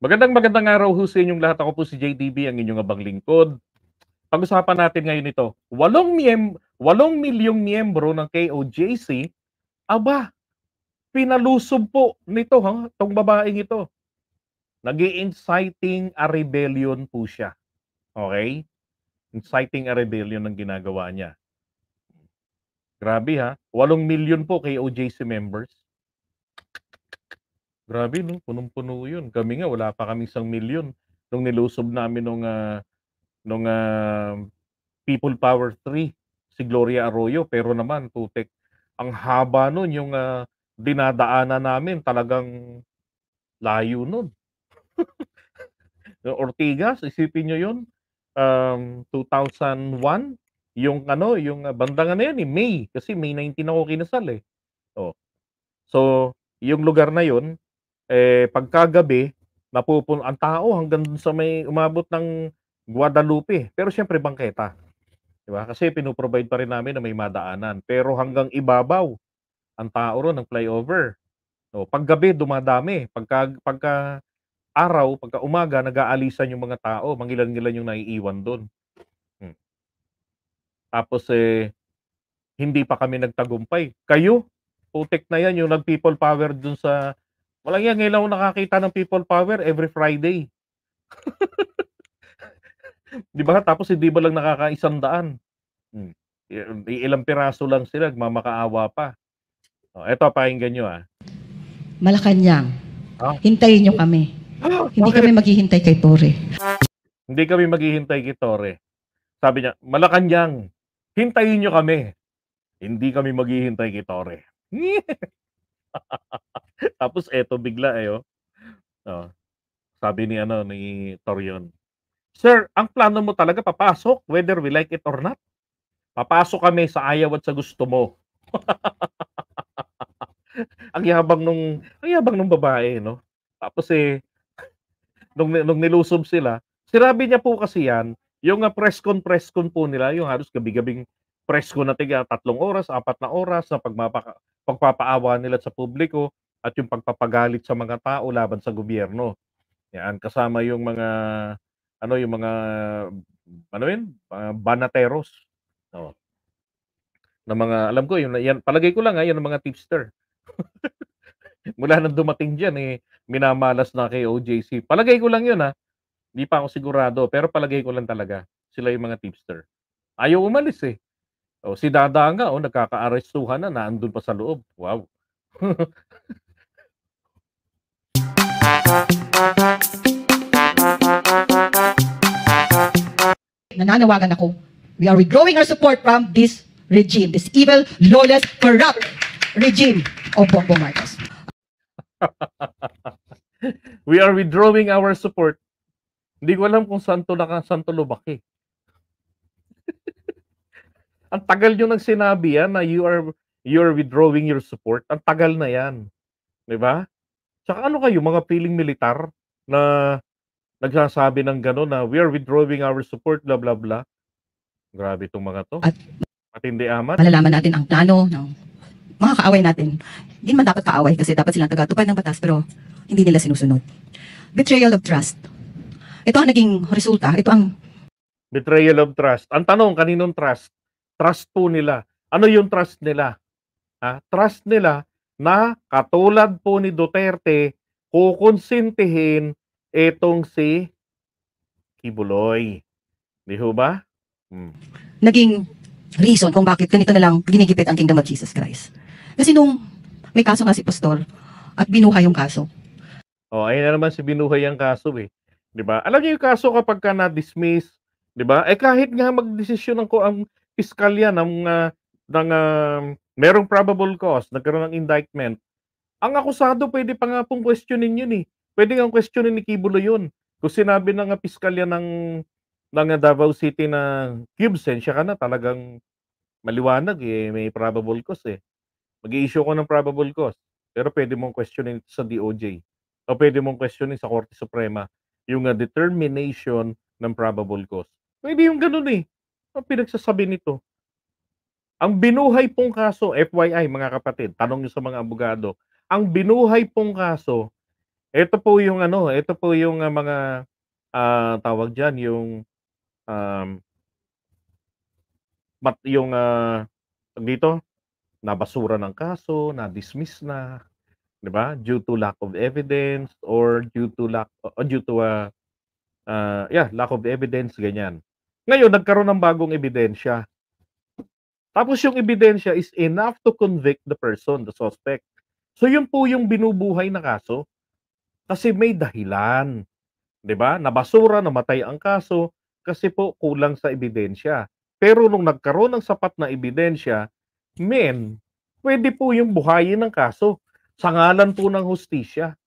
Magandang araw ho sa inyong lahat. Ako po si JDB, ang inyong abang lingkod. Pag-usapan natin ngayon ito, 8 milyong miyembro ng KOJC, aba, pinalusob po nito, ha, 'tong babaeng ito. Nag-i-inciting a rebellion po siya, okey? Inciting a rebellion ang ginagawa niya. Grabe, ha, 8 milyon po KOJC members. Grabe 'no, punong-puno 'yun. Kami nga wala pa kaming 1 milyon nung nilusob namin nung People Power 3, si Gloria Arroyo. Pero naman putik, ang haba nun, yung dinadaanan namin talagang layo nun. Yung Ortigas, isipin niyo yun, 2001, yung ano, yung bandang ano yan, May, kasi May 19 ako kinasal, eh. Oh, so yung lugar na yun, pagkagabi ang tao hanggang dun sa may umabot ng Guadalupe, pero siyempre bangketa. 'Di ba? Kasi pino-provide pa rin namin na may madaanan, pero hanggang ibabaw ang tao ro'n ng flyover. Oh, paggabi dumadami, pagka araw, pagka umaga nag-aalisan yung mga tao, mangilan-ngilan yung naiiwan do'n. Hmm. Tapos, hindi pa kami nagtagumpay. Kayo, putik na 'yan yung nag-people power dun sa walang 'yan, ngayon lang ako nakakita ng people power every Friday, 'di ba? Tapos hindi ba lang nakaka-100. Hmm, iilang piraso lang sila, nagmamakaawa pa. Oh, eto pakinggan niyo, Malacanang, Ah, hintayin niyo kami. Hindi bakit? kami maghihintay kay Tore. Hindi kami maghihintay kay Tore. Sabi niya, "Malacanang, hintayin niyo kami. Hindi kami maghihintay kay Tore." Tapos eto bigla, oh. Oh, sabi ni ano, ni Torion, "Sir, ang plano mo talaga papasok whether we like it or not? Papasok kami sa ayaw at sa gusto mo." Ang yabang nung babae 'no. Tapos, nung nilusob sila, sinabi niya po kasi 'yan, yung, press con po nila, yung halos gabi-gabing press con na tiga 3 oras, 4 na oras na pagpapaawa nila sa publiko at yung pagpapagalit sa mga tao laban sa gobyerno. 'Yan, kasama yung mga ano, yung mga ano yun, mga banateros, oo, na mga alam ko yun, yan palagay ko lang, yan ang mga tipster. Mula nang dumating diyan, minamalas na kay OJC. Palagay ko lang yun, hindi pa ako sigurado, pero palagay ko lang talaga, sila yung mga tipster. Ayaw umalis, eh. Oh, si Dada nga, nagkakaarestuhan na, nandun pa sa loob. Wow! Nananawagan ako. We are withdrawing our support from this regime, this evil, lawless, corrupt regime of Bongbong Marcos. We are withdrawing our support. Hindi ko alam kung saan 'to lumaki. Ang tagal niyo ng sinabi yan na you are withdrawing your support, ang tagal na yan, 'di ba? Tsaka ano kayo, mga piling militar na nagsasabi ng gano'n na, "We are withdrawing our support, blah, blah, blah." Grabe 'tong mga 'to, At matindi amat. malalaman natin ang plano ng mga kaaway natin. Hindi man dapat kaaway kasi dapat silang tagatupad ng batas pero hindi nila sinusunod. Betrayal of trust. Ito ang naging resulta. Ito ang Betrayal of trust. Ang tanong, kaninong trust? Trust po nila. Ano yung trust nila? Trust nila na katulad po ni Duterte, kokonsentihin itong si Kibuloy. 'Di ho ba? Hmm. naging reason kung bakit ganito na lang ginigipit ang Kingdom of Jesus Christ. Kasi nung may kaso nga si Pastor at binuhay yung kaso, Oh, ayun na naman si binuhay ang kaso, 'di ba? Alam niyo yung kaso kapagka na-dismiss, 'di ba? Kahit nga magdesisyon ang piskalya merong probable cause, nagkaroon ng indictment, ang akusado puwede pa nga pong questionin yun, eh. Puwede ngang questionin ni Kibuloy yun. Kung sinabi ng, piskalya ng Davao City na, "Gibson, siya ka na talagang maliwanag, may probable cause, eh. Mag-i-issue ako ng probable cause." Pero puwede mong questionin sa DOJ o puwede mong questionin sa Korte Suprema yung, determination ng probable cause. Puwede yung gano'n, eh. Ang pinagsasabi nito, ang binuhay pong kaso, FYI mga kapatid, tanong niyo sa mga abogado, ang binuhay pong kaso, Ito po yung ano, ito po yung mga tawag diyan, yung um, yung tawag dito, nabasura ng kaso, na-dismiss na, 'di ba? Due to lack of evidence or due to yeah, lack of evidence, ganyan. Ngayon nagkaroon ng bagong ebidensya. Tapos yung ebidensya is enough to convict the person, the suspect. So yun po yung binubuhay na kaso kasi may dahilan, 'di ba? Nabasura, namatay ang kaso kasi po kulang sa ebidensya. Pero nung nagkaroon ng sapat na ebidensya, pwede po yung buhayin ng kaso sa ngalan po ng hustisya.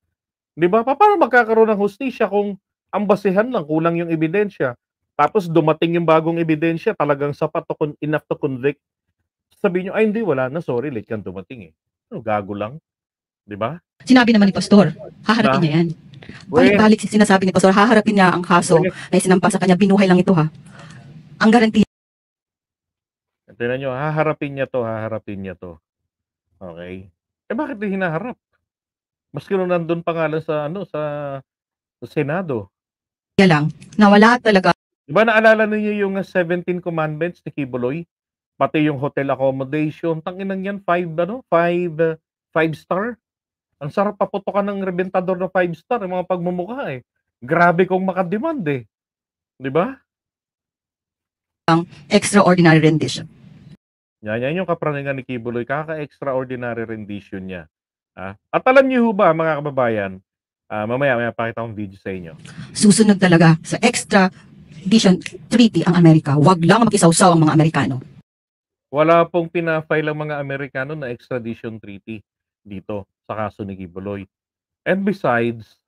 'Di ba? Papaano magkakaroon ng hustisya kung ang basehan lang kulang yung ebidensya? Tapos dumating yung bagong ebidensya, talagang sapat enough to convict. Sabihin niyo, "Ay hindi, wala na, sorry, late kang dumating, eh." Ano, gago lang, 'di ba? Sinabi naman ni Pastor, haharapin Na, niya yan. we Balik-balik sinasabi ni Pastor, haharapin niya ang kaso we na isinampa sa kanya, binuhay lang ito ha. Ang garantiya tingnan niyo, haharapin niya 'to, haharapin niya 'to, okey. Eh, bakit di hinaharap? Maski nung nandun pa nga lang sa ano, sa Senado. lang na wala talaga 'Di ba naalala ninyo yung 17 commandments ni Kibuloy? Pati yung hotel accommodation, tanginang yan 5 star. Ang sarap paputukan ng rebentador na 5 star, yung mga pagmumukha, eh. Grabe kung maka-demand, eh, 'di ba? extraordinary rendition. Yan yung kapraningan ni Kibuloy, kaka-extraordinary rendition niya, At alam niyo ho ba mga kababayan, mamaya may papakita akong video sa inyo. Susunod talaga sa extradition treaty ang Amerika. Huwag lang makisawsaw ang mga Amerikano. Wala pong pina-file ang mga Amerikano na extradition treaty dito sa kaso ni Kibuloy. And besides,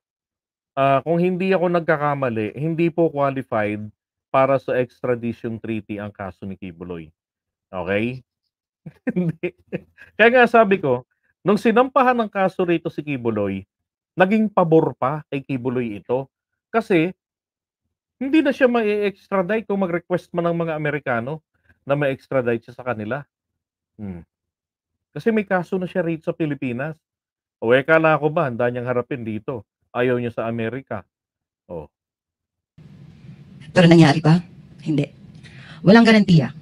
kung hindi ako nagkakamali, hindi po qualified para sa extradition treaty ang kaso ni Kibuloy. Okay? Hindi. Kaya nga sabi ko, nung sinampahan ng kaso rito si Kibuloy, naging pabor pa kay Kibuloy ito. Kasi hindi na siya mai-extradite kung mag-request man ng mga Amerikano na ma-extradite siya sa kanila. Hmm. Kasi may kaso na siya rito sa Pilipinas. O akala ko ba handa niyang harapin dito? Ayaw niya sa Amerika. Oh. Pero nangyari ba? Hindi. Walang garantiya.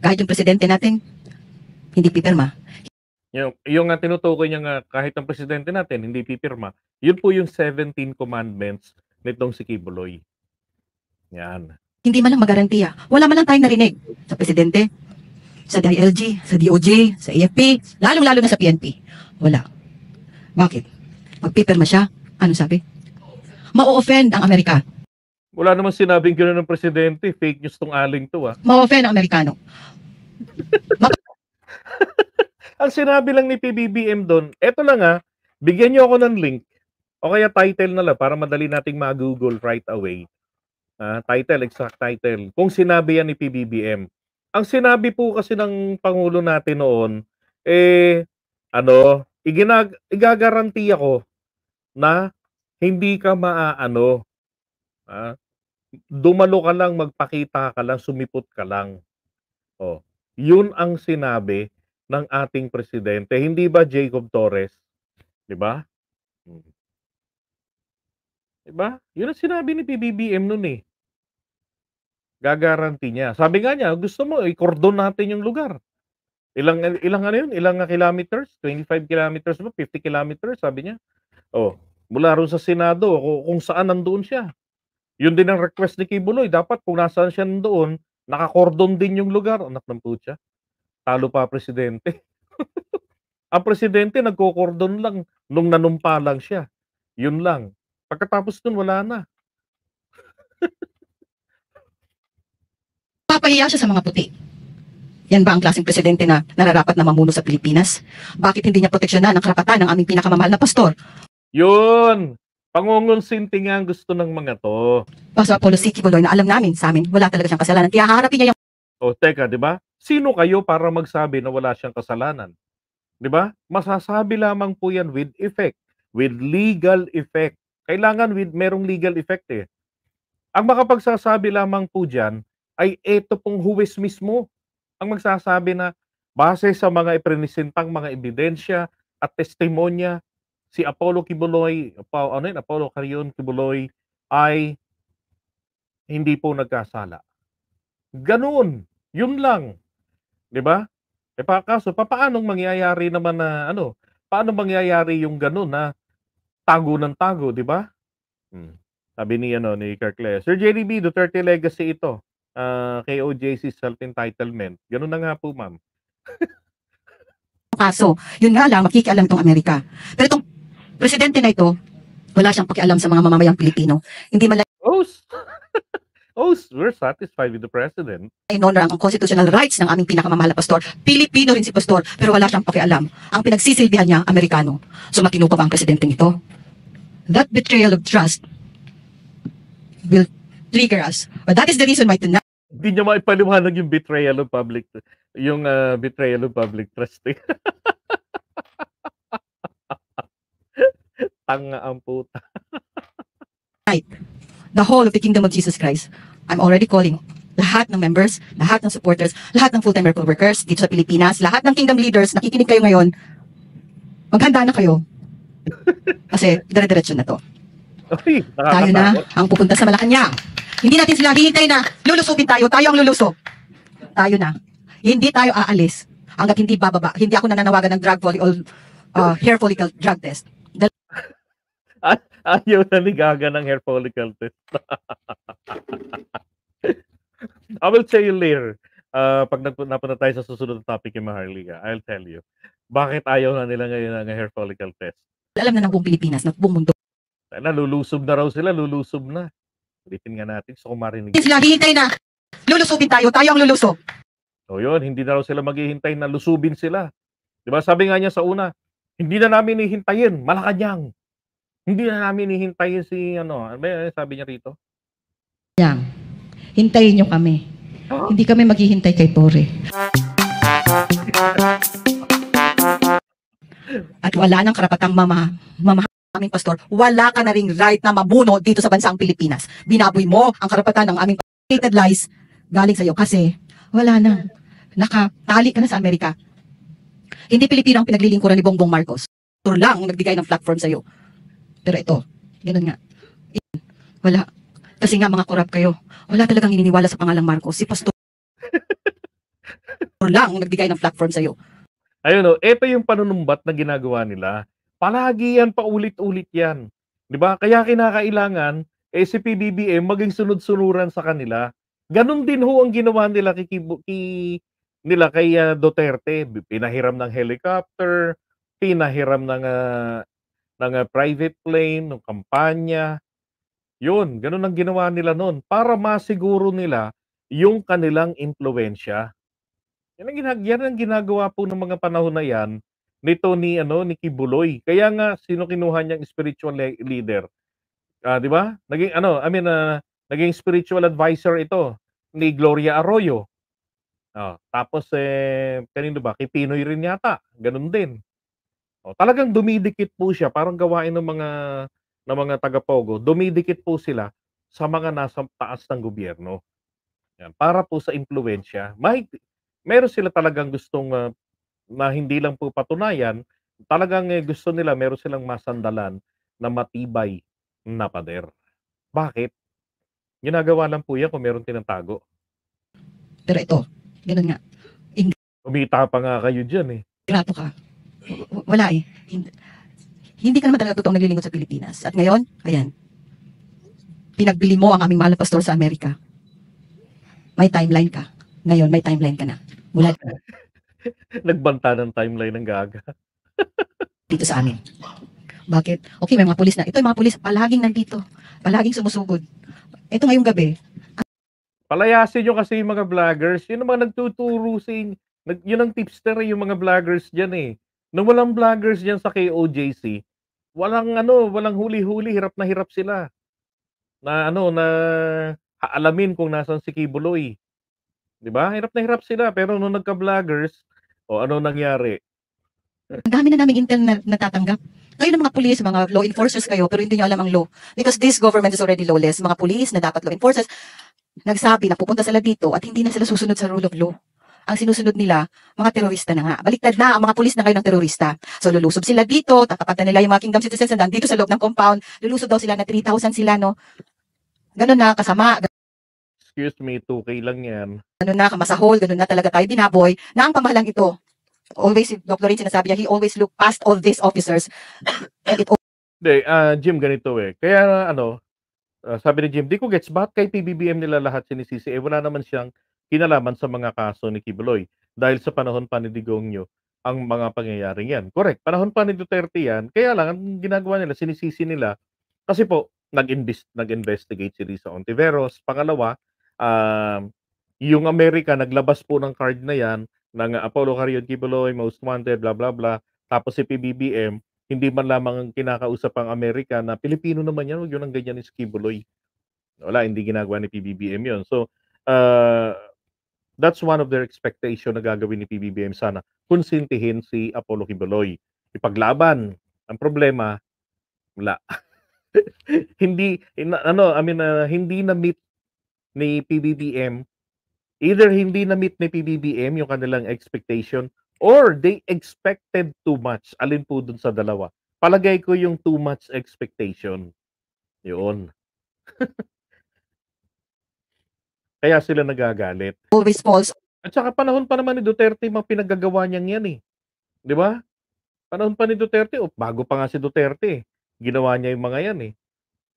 Kahit yung presidente natin, hindi pipirma. Yung tinutukoy niya nga kahit ang presidente natin hindi pipirma, yun po yung 17 commandments nitong si Kibuloy. Yan. Hindi man lang magarantiya. Wala man lang tayong narinig sa presidente, sa DILG, sa DOJ, sa AFP, lalong-lalo na sa PNP. Wala. Bakit? Magpipirma siya. Ano sabi? Ma-offend ang Amerika. Wala namang sinabing gano'n ng presidente, fake news tong aling to, Ma-offend ang Amerikano. Ang sinabi lang ni PBBM do'n, eto lang bigyan niyo ako ng link o kaya title na lang para madali nating ma-Google right away. Title, exact title. Kung sinabi yan ni PBBM. Ang sinabi po kasi ng Pangulo natin noon, igagaranti ako na hindi ka maaano, dumalo ka lang, magpakita ka lang, sumipot ka lang. Oh, yun ang sinabi ng ating presidente. Hindi ba Jacob Torres? 'Di ba? Hmm. 'Di ba? Yun ang sinabi ni PBBM noon, eh. Gagaranti niya. Sabi nga niya, gusto mo i-cordon natin yung lugar. Ilang ano yun, ilang kilometers? 25 kilometers ba? 50 kilometers, sabi niya. Oh, mula roon sa Senado, kung saan nandoon siya. Yun din ang request ni Kibuloy. Dapat kung nasaan siya nandoon, naka-cordon din yung lugar. Anak ng putya. Talo pa presidente. Ang presidente nagko-cordon lang nung nanumpa lang siya. Yun lang. Pagkatapos nun, wala na. Papahiya siya sa mga puti. Yan ba ang klaseng presidente na nararapat na mamuno sa Pilipinas? Bakit hindi niya proteksyonan ang karapatan ng aming pinakamamahal na pastor? Yun! Pangungonsinti nga ang gusto ng mga to. Pastor Apollo C. Kibuloy na alam namin sa amin, wala talaga siyang kasalanan. Kaya haharapin niya yung O teka, 'di ba? Sino kayo para magsabi na wala siyang kasalanan? 'Di ba? Masasabi lamang po 'yan with effect, with legal effect. Kailangan merong legal effect, eh. Ang makapagsasabi lamang po diyan ay eto pong huwes mismo ang magsasabi na base sa mga iprenesentang mga ebidensya at testimonya si Apollo Kibuloy, Apollo Carion Kibuloy ay hindi po nagkasala. Ganoon, yun lang, 'di ba? Kaso papaanong mangyayari naman na paano mangyayari yung gano'n na tago ng tago, 'di ba? Hmm. Sabi ni Kirk Lea, "Sir JDB, Duterte legacy ito, KOJC self-entitlement." Gano'n na nga po, ma'am. Kaso, yun nga lang, makikialam itong Amerika. Pero itong presidente na ito, wala siyang pakialam sa mga mamamayang Pilipino. Hindi man lang We're satisfied with the president. in-honor ang constitutional rights ng aming pinakamamahal na pastor. Pilipino rin si pastor, pero wala siyang pakialam. Ang pinagsisilbihan niya, Amerikano. So matino pa ba ang presidente ito? That betrayal of trust will trigger us. But that is the reason why tonight, Hindi niya maipaliwanag yung betrayal of public trust. Tanga ang puta. the whole of the Kingdom of Jesus Christ, I'm already calling lahat ng members, lahat ng supporters, lahat ng full-time miracle workers dito sa Pilipinas, lahat ng kingdom leaders, nakikinig kayo ngayon, maghanda na kayo. Kasi dire-diretso na to. Ay, Tayo na ang pupunta sa Malacanang. Hindi natin sila hihintay na lulusubin tayo ang lulusob. Tayo na. Hindi tayo aalis hanggat hindi bababa. Hindi ako nananawagan ng hair follicle drug test. Ayaw na ni Gaga ng hair follicle test. I will tell you later. Pag napunta tayo sa susunod na topic yung Maharlika, I'll tell you. Bakit ayaw na nila ngayon ng hair follicle test? Alam na ng buong Pilipinas, ng buong mundo. Lulusob na raw sila, lulusob na. Ulitin nga natin, so kung marinig. Hindi sila hihintay na lulusubin tayo ang lulusob. So yun, hindi na raw sila maghihintay na lusubin sila. Diba sabi nga niya sa una, hindi na namin hihintayin, Malacanang. Hindi na namin hihintayin si sabi niya rito? Yang, hintayin nyo kami. Hindi kami maghihintay kay Tore. At wala nang karapatang aming pastor, wala ka na ring right na mabuno dito sa bansang Pilipinas. Binaboy mo ang karapatan ng aming fabricated lies galing sa iyo kasi wala na. Nakatali ka na sa Amerika. Hindi Pilipino ang pinaglilingkuran ni Bongbong Marcos. Pastor lang ang nagbigay ng platform sa iyo. Pero ito, ganun nga. Wala. Kasi nga mga korap kayo. Wala talagang ininiwala sa pangalang Marcos. Si pastor lang ang nagbigay ng platform sa iyo. Ayun ito yung panunumbat na ginagawa nila. Palagi yan, paulit-ulit yan. 'Di ba? Kaya kinakailangan si PBBM maging sunod-sunuran sa kanila. Ganon din ho ang ginawa nila kay Duterte. Pinahiram ng helicopter, pinahiram ng private plane, ng kampanya. Yun, ganon ang ginawa nila noon para masiguro nila yung kanilang impluwensya. Yan ang ginagawa po ng mga panahon na yan nito ni Kibuloy. Kaya nga sino kinuha niyang spiritual leader? 'Di ba? Naging spiritual advisor ito ni Gloria Arroyo. Tapos kanino ba? Kay Pinoy rin yata. Ganun din. Talagang dumidikit po siya, parang gawain ng mga taga-Pogo. Dumidikit po sila sa mga nasa taas ng gobyerno. Yan, para po sa impluwensya. Meron sila talagang gustong na hindi lang po patunayan, talagang gusto nila meron silang masandalan na matibay na pader. Bakit? Ginagawa lang po yan kung meron tinatago. Pero ito, ganun nga. Umita pa nga kayo dyan Grato ka. Wala Hindi ka naman talaga totoong naglilingkod sa Pilipinas. At ngayon, ayan, pinagbili mo ang aming mahal na pastor sa Amerika. May timeline ka. Ngayon, may timeline ka na. Mula Nagbanta ng timeline ng Gaga. dito sa amin. Bakit? Okay, may mga pulis na. Ito yung mga pulis, palaging nandito. Palaging sumusugod. Ito ngayong gabi. Palayasin nyo kasi yung mga vloggers. Yun naman nagtuturo yun ang tipster yung mga vloggers dyan Nung walang vloggers dyan sa KOJC, walang huli-huli, hirap na hirap sila. Na alamin kung nasan si Kibuloy. 'Di ba? Hirap na hirap sila, pero nung nagka-vloggers, ano nangyari? Ang dami na naming intel na natatanggap. Kayo ng mga pulis, mga law enforcers kayo, pero hindi nyo alam ang law. Because this government is already lawless. Mga pulis na dapat law enforcers, nagsabi na pupunta sila dito at hindi na sila susunod sa rule of law. ang sinusunod nila, mga terorista na nga. Baliktad na, ang mga pulis na ngayon ng terorista. So lulusob sila dito, tatapatan nila yung mga kingdom citizens na nandito sa loob ng compound, lulusob daw sila na 3,000 sila, no? Ganun na, kasama, Excuse me, 2K lang yan. ganun na, kamasahol, ganun na talaga tayo binaboy, na ang pamahalang ito, always, si Dr. Rin sinasabi niya, he always look past all these officers, and it Hindi, Jim, ganito eh. Kaya sabi ni Jim, di ko gets, bakit kay PBBM nila lahat sinisisi? Eh, wala naman siyang kinalaman sa mga kaso ni Kibuloy. Dahil sa panahon pa ni Digongyo, ang mga pangyayaring yan. Correct, panahon pa ni Duterte yan. Kaya lang, ang ginagawa nila, sinisisi nila. Kasi po, nag-investigate si Risa Ontiveros. Pangalawa, yung Amerika, naglabas po ng card na yan, ng Apollo Carrion Kibuloy, Most Wanted, blah, blah, blah. Tapos si PBBM, hindi man lamang kinakausap ang Amerika na Pilipino naman yan, huwag yun ang ganyan ni Kibuloy. Wala, hindi ginagawa ni PBBM yun. So, that's one of their expectation na gagawin ni PBBM sana. Konsintihin si Apollo Kibuloy. Ipaglaban. Ang problema, wala. hindi na-meet ni PBBM. Either hindi na-meet ni PBBM yung kanilang expectation or they expected too much. Alin po dun sa dalawa? Palagay ko yung too much expectation. Yun. Kaya sila nagagalit. always falls. At saka panahon pa naman ni Duterte mga pinaggagawa niyang yan eh. 'Di ba? Panahon pa ni Duterte, bago pa nga si Duterte, ginawa niya yung mga yan eh.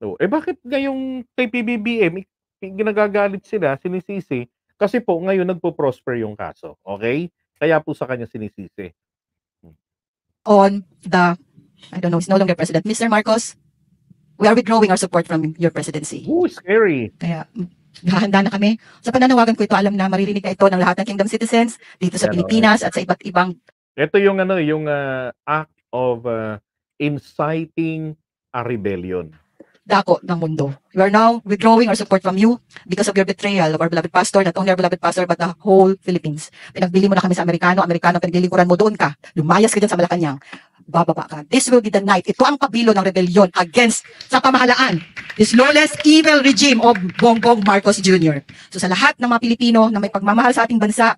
So, bakit ngayong kay PBBM ginagagalit sila, sinisisi? Kasi po ngayon nagpo-prosper yung kaso. Okay? Kaya po sa kanya sinisisi. On the, I don't know, he's no longer president, Mr. Marcos, we are withdrawing our support from your presidency. Ooh, scary. Kaya, hahanda na kami. Sa pananawagan ko ito, alam na maririnig na ito ng lahat ng kingdom citizens dito sa Yan, Pilipinas at sa iba't ibang. Ito yung yung act of inciting a rebellion. Dako ng mundo. We are now withdrawing our support from you because of your betrayal of our beloved pastor, not only our beloved pastor, but the whole Philippines. Pinagbili mo na kami sa Amerikano, pinaglilingkuran mo, doon ka. Lumayas ka dyan sa Malacanang. Bababa ka. This will be the night. Ito ang pabilo ng rebellion against sa pamahalaan. This lawless, evil regime of Bongbong Marcos Jr. So sa lahat ng mga Pilipino na may pagmamahal sa ating bansa,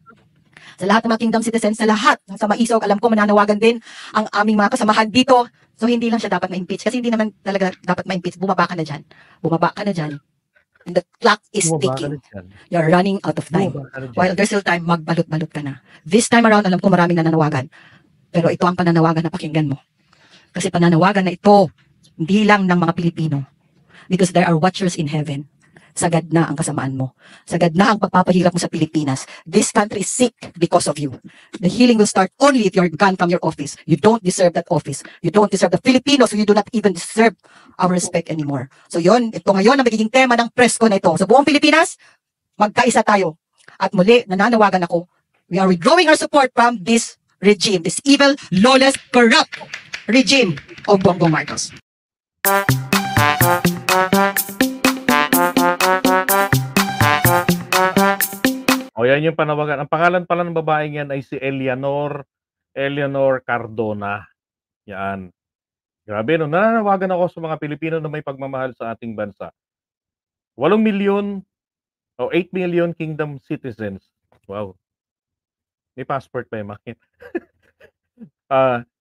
sa lahat ng mga kingdom citizens, sa lahat, sa Maisog, alam ko mananawagan din ang aming mga kasamahan dito. So hindi lang siya dapat ma-impeach kasi hindi naman talaga dapat ma-impeach. Bumaba ka na dyan. Bumaba ka na dyan. And the clock is ticking. You're running out of time. While there's still time, magbalot-balot ka na. This time around, alam ko maraming nananawagan. Pero ito ang pananawagan na pakinggan mo. Kasi pananawagan na ito, hindi lang ng mga Pilipino. Because there are watchers in heaven. Sagad na ang kasamaan mo. Sagad na ang pagpapahirap mo sa Pilipinas. This country is sick because of you. The healing will start only if you're gone from your office. You don't deserve that office. You don't deserve the Filipinos, so you do not even deserve our respect anymore. So yon, ito ngayon ang magiging tema ng press ko na ito. Sa buong Pilipinas, magkaisa tayo. At muli, nananawagan ako, we are withdrawing our support from this regime, this evil, lawless, corrupt regime of Bongbong Marcos. O yan yung panawagan. Ang pangalan pala ng babaeng yan ay si Eleanor Cardona. Yan. Grabe, no? Nananawagan ako sa mga Pilipino na may pagmamahal sa ating bansa. 8 million o 8 million kingdom citizens. Wow. May passport pa yung makin.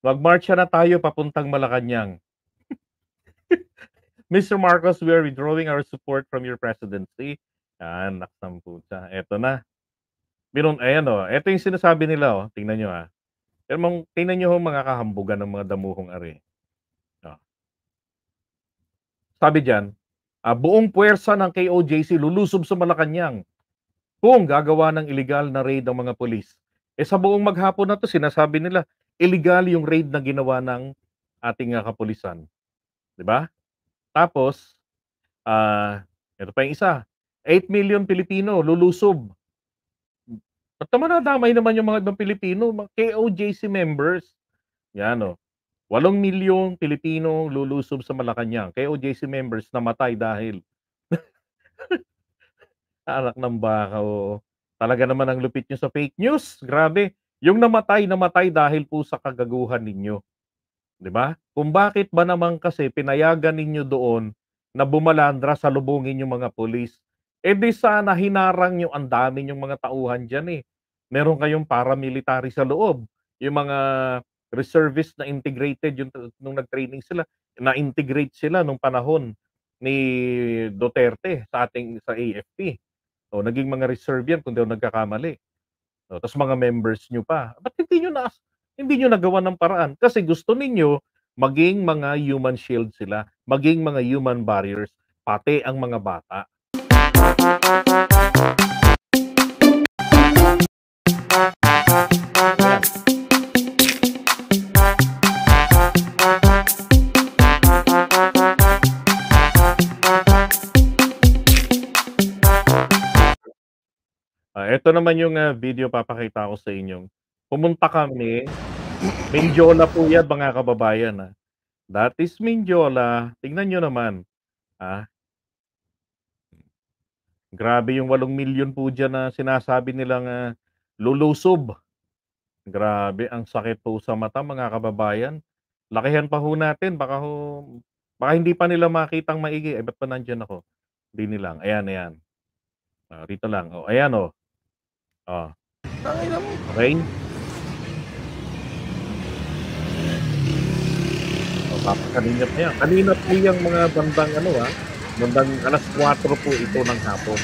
Mag-march na tayo papuntang Malacanang. Mr. Marcos, we are withdrawing our support from your presidency. Yan, naksampu siya. Eto na. Ayan ito yung sinasabi nila tingnan nyo Pero tingnan nyo mga kahambugan ng mga damuhong ari. Sabi diyan, buong puwersa ng KOJC lulusob sa Malacanang kung gagawa ng illegal na raid ang mga pulis. Sa buong maghapon na to sinasabi nila illegal yung raid na ginawa ng ating kapulisan. 'Di ba? Tapos ito pa yung isa. 8 million Pilipino lulusob. At nadamay naman yung mga ibang Pilipino, mga KOJC members. Yan 8 milyong Pilipino lulusob sa Malacanang. KOJC members namatay dahil anak ng baka. Talaga naman ang lupit nyo sa fake news. Grabe. Yung namatay dahil po sa kagaguhan ninyo. 'Di ba? Kung bakit ba naman kasi pinayagan ninyo doon na bumalandra sa lubungin yung mga pulis. Di sana hinarang nyo ang dami yung mga tauhan dyan meron kayong paramilitary sa loob. Yung mga reservists na integrated yung nung nag-training sila, na-integrate sila nung panahon ni Duterte sa AFP. O naging mga reserve yan kung di ako nagkakamali. O ta's mga members niyo pa. Ba't hindi niyo nagawan ng paraan? Kasi gusto ninyo maging mga human shield sila, maging mga human barriers, pati ang mga bata. Ayan. Eto naman yung, video papakita ko sa inyo. Pumunta kami, Mindiola po yan mga kababayan, That is Mindiola. Tingnan niyo naman, ah, grabe yung 8 milyon po diyan na sinasabi nilang, lulusob. Grabe ang sakit po sa mata mga kababayan. Lakihan pa ho natin baka hindi pa nila makitang maigi. Ba't ba nandiyan ako? Hindi lang, ayan, ayan. Rito lang, ayan, Oh, okey? Papakalingap na yan. Kanina po yang mga bandang bandang 4:00 po ito ng hapon.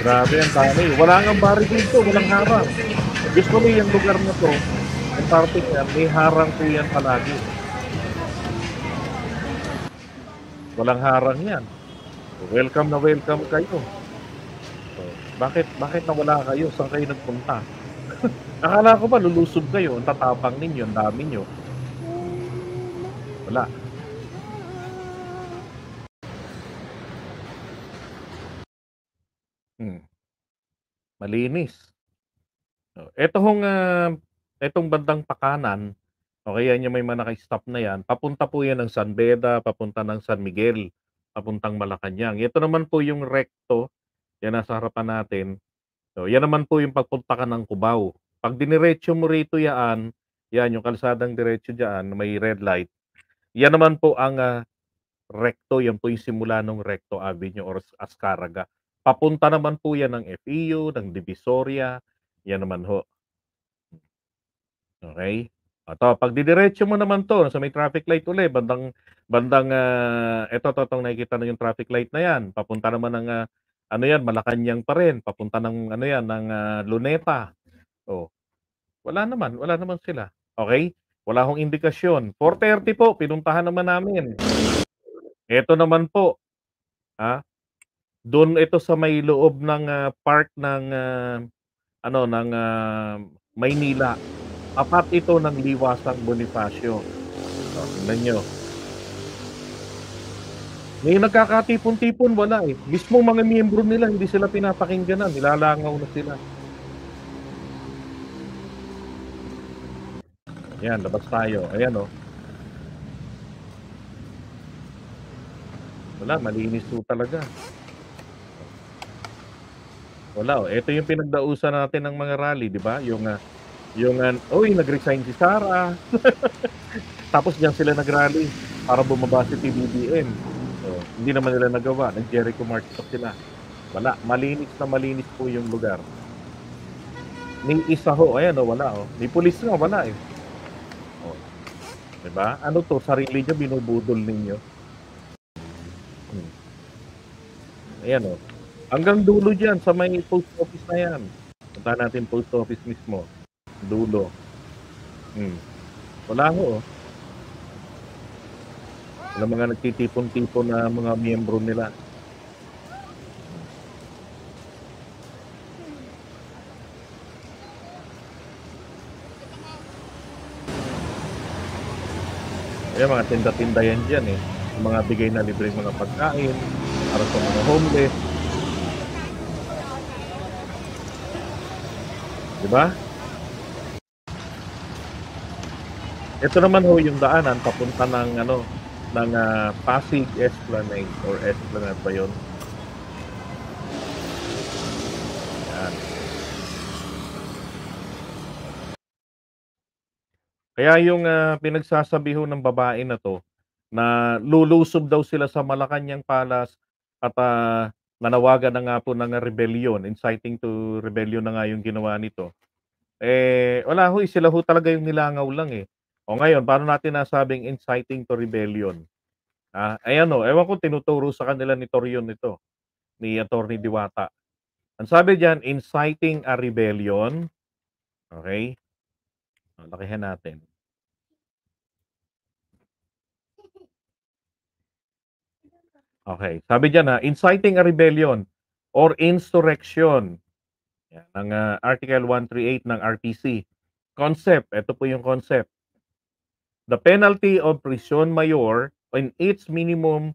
Grabe ang dami. Wala ngang barricade dito, walang harang. Usually yung lugar na 'to, yung parting yan, may harang po yan palagi. Walang harang yan. Welcome na welcome kayo. Bakit nawala kayo? Saan kayo nagpunta? Akala ko ba lulusob kayo, ang tatapang ninyo, ang dami niyo. Wala. Malinis. Etong bandang pakanan, o kaya yung may mga naka-stop na yan, papunta po yan ng San Beda, papunta ng San Miguel, papuntang Malacanang. Ito naman po yung recto, yan nasa harapan natin. So, yan naman po yung pagpunta ka ng Cubao. Pag diniretso mo rito yan yung kalsadang diretso diyan, may red light. Yan naman po ang recto, yan po yung simula ng Recto Avenue or Ascaraga. Papunta naman po yan ng FEU, ng Divisoria, yan naman ho. Okay? Ito, pag didiretso mo naman 'to sa may traffic light uli, bandang, eto 'tong nakikita niyo yung traffic light na yan, papunta naman ng, yan, Malacanang pa rin, papunta ng yan, ng, Luneta. Oh, wala naman sila, okey? Wala akong indikasyon. 4:30 po, pinuntahan naman namin. Eto naman po, do'n ito sa may loob ng, park ng, ng, Maynila. Tapat ito ng Liwasang Bonifacio. Tingnan niyo. May nagkakatipon-tipon, wala, Mismong mga miyembro nila hindi sila pinapakinggan, nilalangaw na sila. Ayan, labas tayo. Ayan, Wala, malinis po talaga. Wala, ito yung pinagdausan natin ng mga rally, 'di ba? Uy, nag-resign si Sara. Tapos diyan sila nag-rally para bumaba si PBBM. Hindi naman nila nagawa, nag-Jericho March pa sila. Wala, malinis na malinis po yung lugar. May isa ho, ayan wala May pulis nga, wala 'Di ba? Ano 'to, sarili niyo binubudol ninyo. Ayan hanggang dulo diyan sa may post office na yan. Puntahan natin post office mismo, dulo. Wala ho, Walang mga nagtitipon-tipon na mga miyembro nila. Ayan, mga tinda-tinda yan diyan, mga bigay na libreng mga pagkain para sa mga homeless. 'Di ba? Ito naman ho yung daanan papunta ng Pasig Esplanade or Esplanade ba yun? Yan. Kaya yung, pinagsasabi ho ng babae na 'to, na lulusob daw sila sa Malacanang Palace at, nanawagan na nga po ng rebellion, inciting to rebellion na nga yung ginawa nito. Wala ho, sila ho talaga yung nilangaw lang, eh. O ngayon, paano natin nasabing inciting to rebellion? Ayan o, ewan ko tinuturo sa kanila ni Torion ito, ni Attorney Diwata. Ang sabi diyan, inciting a rebellion. Okay? Lakihan natin. Okay, sabi diyan inciting a rebellion or insurrection. Yan, ang Article 138 ng RTC. Concept, ito po yung concept. The penalty of prison mayor in its minimum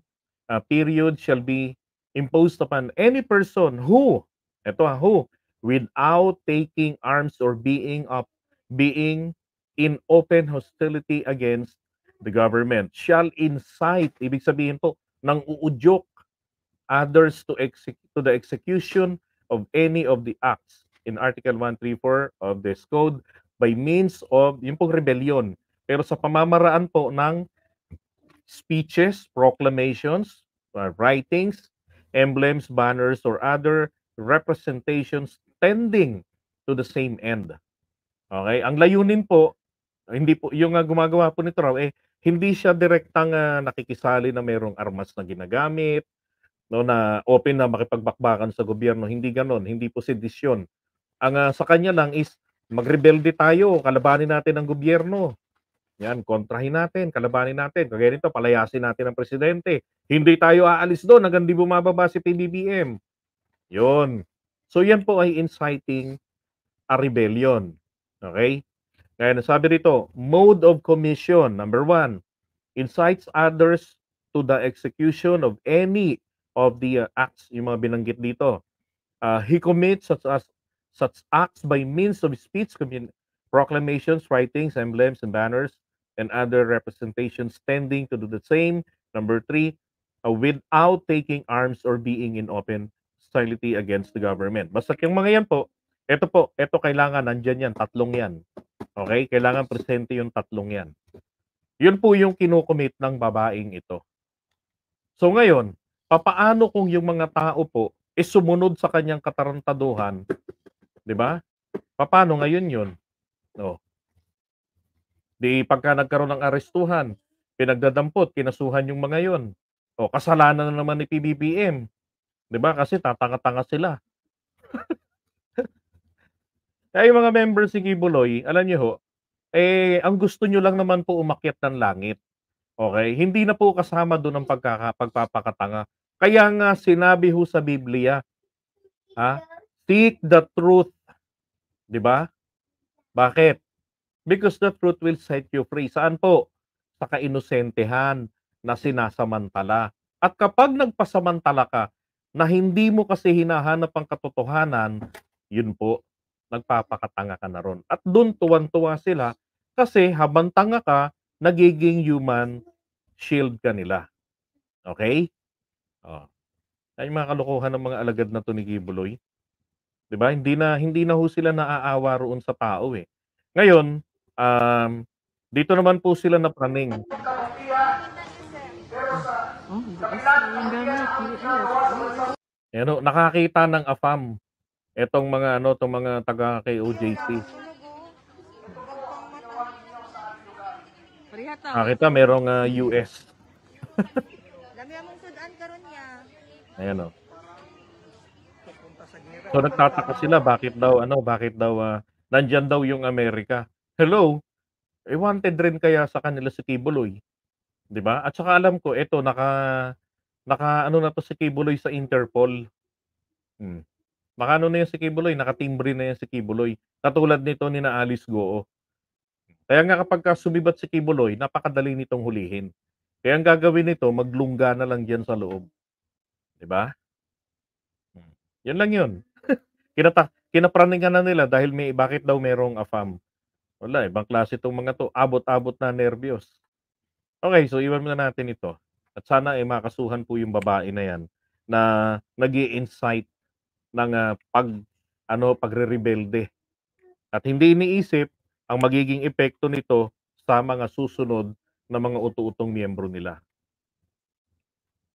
period shall be imposed upon any person who, without taking arms or being in open hostility against the government, shall incite, ibig sabihin po, nang uudyok others to the execution of any of the acts in Article 134 of this code by means of yung pong rebellion. Pero sa pamamaraan po ng speeches, proclamations, writings, emblems, banners, or other representations tending to the same end. Okay? Ang layunin po, hindi po, yung gumagawa po nito raw, hindi siya direktang nakikisali na mayroong armas na ginagamit, no, na open na makipagbakbakan sa gobyerno. Hindi ganon, hindi po sedisyon. Ang sa kanya lang is magrebelde tayo, kalabanin natin ang gobyerno. Yan, kontrahin natin, kalabanin natin. Kagaya nito, palayasin natin ang presidente. Hindi tayo aalis doon hanggang di bumababa si PBBM. Yun. So yan po ay inciting a rebellion. Okay? Kaya nasabi rito, mode of commission, number 1, incites others to the execution of any of the acts, yung mga binanggit dito. He commits such acts by means of speech, proclamations, writings, emblems, and banners, and other representations tending to do the same. Number 3, without taking arms or being in open hostility against the government. Basta yung mga yan po, ito kailangan nandyan yan, tatlong yan. Okay? Kailangan presente yung tatlong yan. Yun po yung kinukomit ng babaeng ito. So ngayon, papaano kung yung mga tao po sumunod sa kanyang katarantaduhan, 'di ba? Papaano ngayon 'yun? Oh. Di pagka nagkaroon ng arestuhan, pinagdadampot, kinasuhan yung mga 'yon. O kasalanan na naman ni PBBM, 'di ba? Kasi tatanga-tanga sila. Kaya yung mga members ni Kibuloy, alam niyo ho, ang gusto niyo lang naman po umakyat ng langit. Okay? Hindi na po kasama doon ang pagpapakatanga. Kaya nga sinabi ho sa Biblia, seek the truth. 'Di ba? Bakit? Because the truth will set you free. Saan po? Sa kainosentehan na sinasamantala. At kapag nagpasamantala ka na hindi mo kasi hinahanap ang katotohanan, yun po, nagpapakatanga ka na ron. At doon tuwan-tuwa sila kasi habang tanga ka, nagiging human shield ka nila. Okay? Ay mga kalokohan ng mga alagad na to ni Kibuloy. 'Di ba? Hindi na ho sila naaawa roon sa tao eh. Ngayon, dito naman po sila napraning. Ayan ho, nakakita ng AFAM etong mga tong mga taga kay OJC. Nakita merong US. Dami among sudan karon niya. Ayan o. So nagtataka sila bakit daw nandiyan daw yung Amerika. Hello? Wanted rin kaya sa kanila si Kibuloy, 'di ba? At saka alam ko ito naka na to si Kibuloy sa Interpol. Naka na yan si Kibuloy, nakatimbre na yan si Kibuloy. Katulad nito ni na Alice Goo. Kaya nga kapag sumibat si Kibuloy, napakadali nitong hulihin. Kaya ang gagawin nito, maglungga na lang diyan sa loob. 'Di ba? Yun lang yun. Kinapraningan na nila dahil bakit daw merong AFAM. Wala, ibang klase itong mga to. Abot-abot na nervyos. Okay, so iwan muna natin ito. At sana makasuhan po yung babae na yan na nag-i-incite ng pagre-rebelde. At hindi iniisip ang magiging epekto nito sa mga susunod na mga utu-utong miyembro nila.